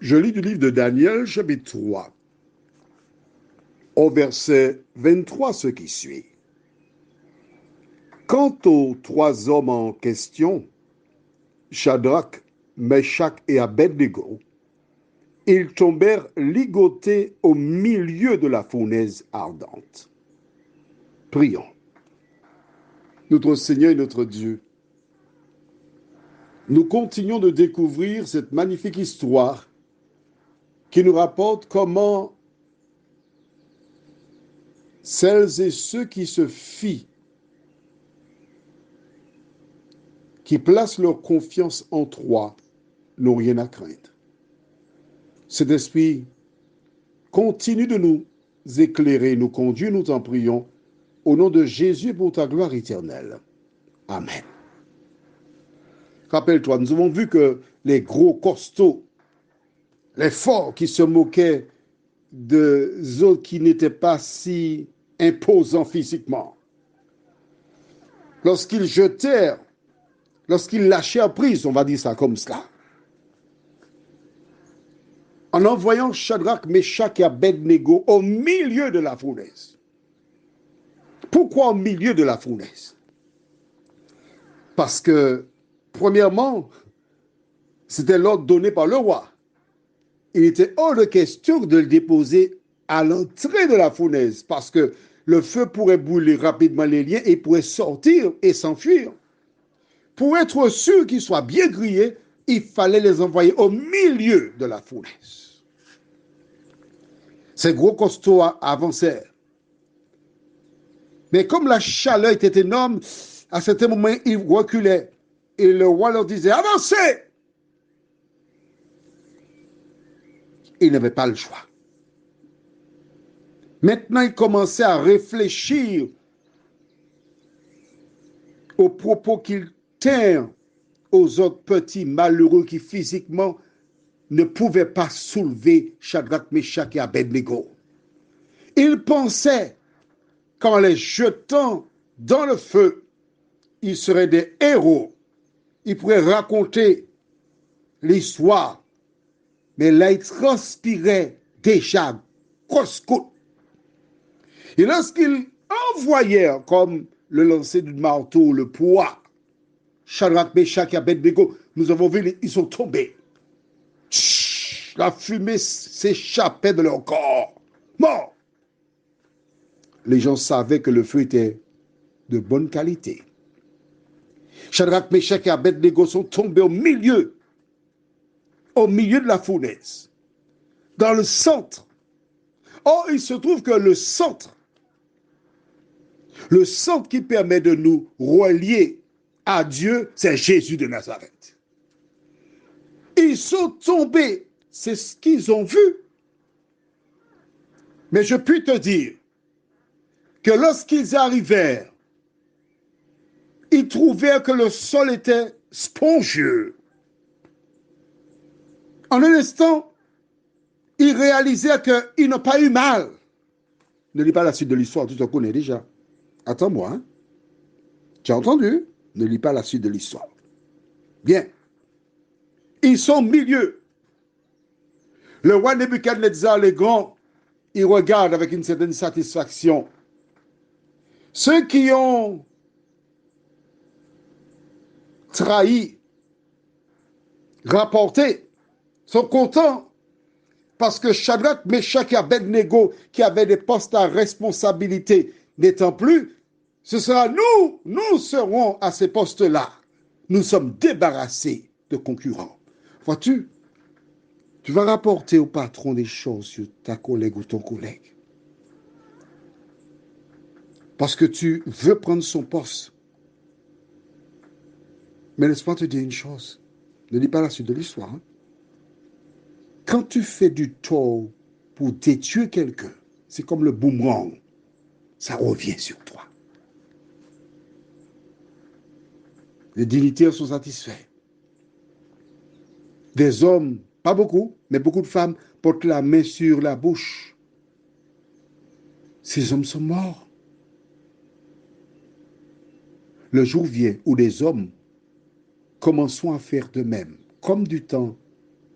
Je lis du livre de Daniel, chapitre 3, au verset 23, ce qui suit. Quant aux trois hommes en question, Shadrach, Meshach et Abednego, ils tombèrent ligotés au milieu de la fournaise ardente. Prions. Notre Seigneur et notre Dieu, nous continuons de découvrir cette magnifique histoire qui nous rapporte comment celles et ceux qui se fient, qui placent leur confiance en toi, n'ont rien à craindre. Cet esprit continue de nous éclairer, nous conduire, nous t'en prions, au nom de Jésus pour ta gloire éternelle. Amen. Rappelle-toi, nous avons vu que les gros costauds, les forts qui se moquaient de autres qui n'étaient pas si imposants physiquement, lorsqu'ils jetèrent, lorsqu'ils lâchèrent prise, on va dire ça comme cela, en envoyant Shadrach, Meshach et Abednego au milieu de la fournaise. Pourquoi au milieu de la fournaise? Parce que, premièrement, c'était l'ordre donné par le roi. Il était hors de question de le déposer à l'entrée de la fournaise, parce que le feu pourrait brûler rapidement les liens et il pourrait sortir et s'enfuir. Pour être sûr qu'ils soient bien grillés, il fallait les envoyer au milieu de la fournaise. Ces gros costauds avancèrent. Mais comme la chaleur était énorme, à certains moments, ils reculaient. Et le roi leur disait, avancez! Ils n'avaient pas le choix. Maintenant, ils commençaient à réfléchir aux propos qu'ils tinrent aux autres petits malheureux qui physiquement ne pouvaient pas soulever Shadrach, Meshach et Abednego. Ils pensaient qu'en les jetant dans le feu, ils seraient des héros. Ils pourraient raconter l'histoire. Mais là, ils transpiraient déjà grosse côte. Et lorsqu'ils envoyèrent, comme le lancer du marteau, le poids, Shadrach, Meshach et Abednego, nous avons vu, ils sont tombés. La fumée s'échappait de leur corps. Mort. Les gens savaient que le feu était de bonne qualité. Shadrach, Meshach et Abednego sont tombés au milieu de la fournaise, dans le centre. Or, il se trouve que le centre qui permet de nous relier à Dieu, c'est Jésus de Nazareth. Ils sont tombés, c'est ce qu'ils ont vu. Mais je puis te dire que lorsqu'ils arrivèrent, ils trouvèrent que le sol était spongieux. En un instant, ils réalisèrent qu'ils n'ont pas eu mal. Ne lis pas la suite de l'histoire, tu te connais déjà. Attends-moi, hein? Tu as entendu? Ne lis pas la suite de l'histoire. Bien. Ils sont au milieu. Le roi Nebuchadnezzar, le grand, il regarde avec une certaine satisfaction. Ceux qui ont trahi, rapporté, sont contents parce que Shadrach, Meshach et Abednego, qui avaient des postes à responsabilité, n'étant plus, ce sera nous serons à ces postes-là. Nous sommes débarrassés de concurrents. Vois-tu, tu vas rapporter au patron des choses sur ta collègue ou ton collègue. Parce que tu veux prendre son poste. Mais laisse-moi te dire une chose. Ne lis pas la suite de l'histoire. Hein? Quand tu fais du tort pour détruire quelqu'un, c'est comme le boomerang. Ça revient sur toi. Les dignitaires sont satisfaits. Des hommes, pas beaucoup, mais beaucoup de femmes portent la main sur la bouche. Ces hommes sont morts. Le jour vient où les hommes commenceront à faire de même, comme du temps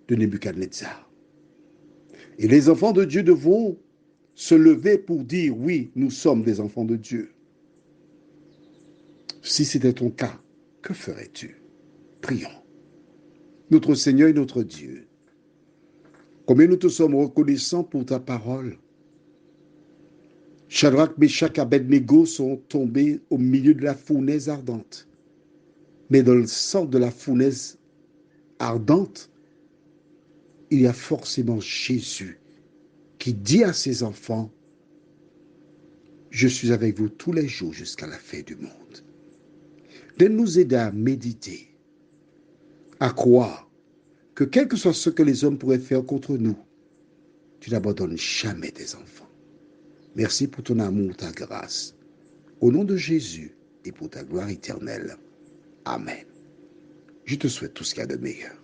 de Nebuchadnezzar. Et les enfants de Dieu devront se lever pour dire, oui, nous sommes des enfants de Dieu. Si c'était ton cas, que ferais-tu? Prions. Notre Seigneur et notre Dieu, combien nous te sommes reconnaissants pour ta parole. Shadrach, Meshach et Abednego sont tombés au milieu de la fournaise ardente. Mais dans le centre de la fournaise ardente, il y a forcément Jésus qui dit à ses enfants, je suis avec vous tous les jours jusqu'à la fin du monde. De nous aider à méditer, à croire que quel que soit ce que les hommes pourraient faire contre nous, tu n'abandonnes jamais tes enfants. Merci pour ton amour, ta grâce. Au nom de Jésus et pour ta gloire éternelle. Amen. Je te souhaite tout ce qu'il y a de meilleur.